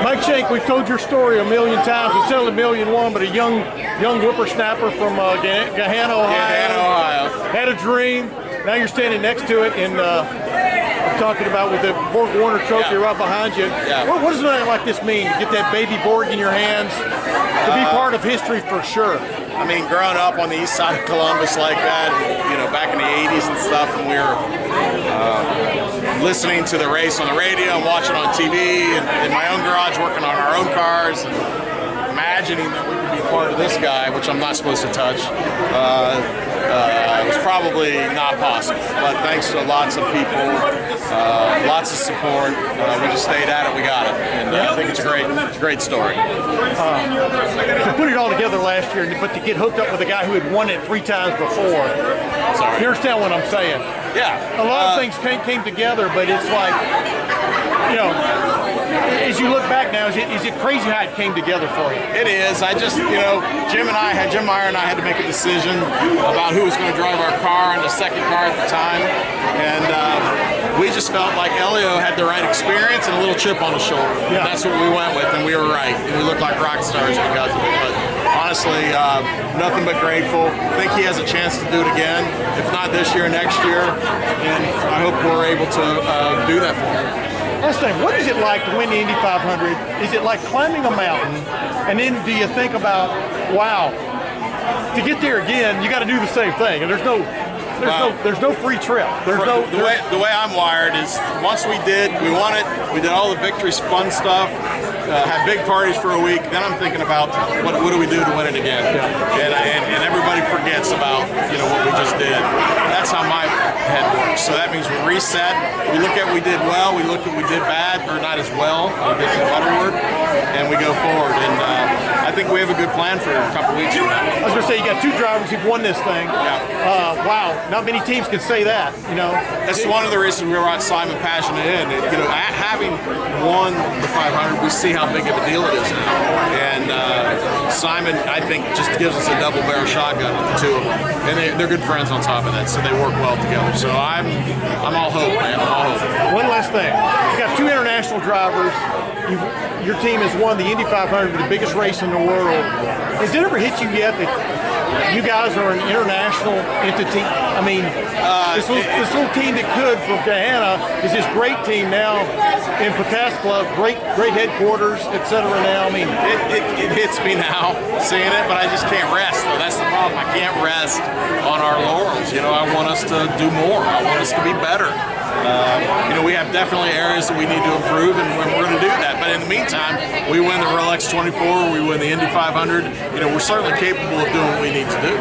Mike Shank, we've told your story a million times. It's still a million one, but a young whippersnapper from Gahanna, Ohio. Had a dream. Now you're standing next to it, and I'm talking about with the Borg Warner trophy right behind you. Yeah. What does something like this mean? To get that Baby Borg in your hands, to be part of history for sure. I mean, growing up on the east side of Columbus like that, you know, back in the 80s and stuff, and we were listening to the race on the radio and watching on TV, and in my own garage working on our own cars, and imagining that we could be part of this guy, which I'm not supposed to touch, was probably not possible. But thanks to lots of people, lots of support, we just stayed at it, we got it. And I think it's a great story. To put it all together last year, but to get hooked up with a guy who had won it 3 times before. Sorry. You understand what I'm saying? Yeah. A lot of things came together, but it's like, you know, as you look back now, is it crazy how it came together for you? It is. I just, you know, Jim Meyer and I had to make a decision about who was going to drive our car and the second car at the time. And we just felt like Helio had the right experience and a little chip on his shoulder. Yeah. That's what we went with, and we were right. And we looked like rock stars because of it. But honestly, nothing but grateful. I think he has a chance to do it again, if not this year, next year. And I hope we're able to do that for him. Last thing, what is it like to win the Indy 500? Is it like climbing a mountain? And then do you think about, wow, to get there again, you got to do the same thing, and there's no free trip. The way I'm wired is once we won it, we did all the victories, fun stuff, had big parties for a week. Then I'm thinking about what do we do to win it again? And everybody forgets about what we just did. That's how my head works. So that means we reset. We look at what we did well. We look at what we did bad or not as well. I guess is a better word. And we go forward. And I think we have a good plan for a couple weeks from now. I was going to say, you got 2 drivers who've won this thing. Yeah. Wow, not many teams can say that, you know. That's one of the reasons we brought Simon Pagenaud in. Having won the 500, we see how big of a deal it is now. And Simon, I think, just gives us a double-barrel shotgun with the 2 of them. And they're good friends on top of that, so they work well together. So I'm all hope, man. I'm all hope. One last thing. You got 2 international drivers. Your team has won the Indy 500, the biggest race in the world. Has it ever hit you yet that you guys are an international entity? I mean, this little team that could from Gahanna is this great team now in Pataskala, great headquarters, etc. Now, I mean, it hits me now seeing it, but I just can't rest. Though that's the problem. I can't rest on our laurels. I want us to do more. I want us to be better. We have definitely areas that we need to improve, and we're going to do that. But in the meantime, we win the Rolex 24, we win the Indy 500. We're certainly capable of doing what we need to do.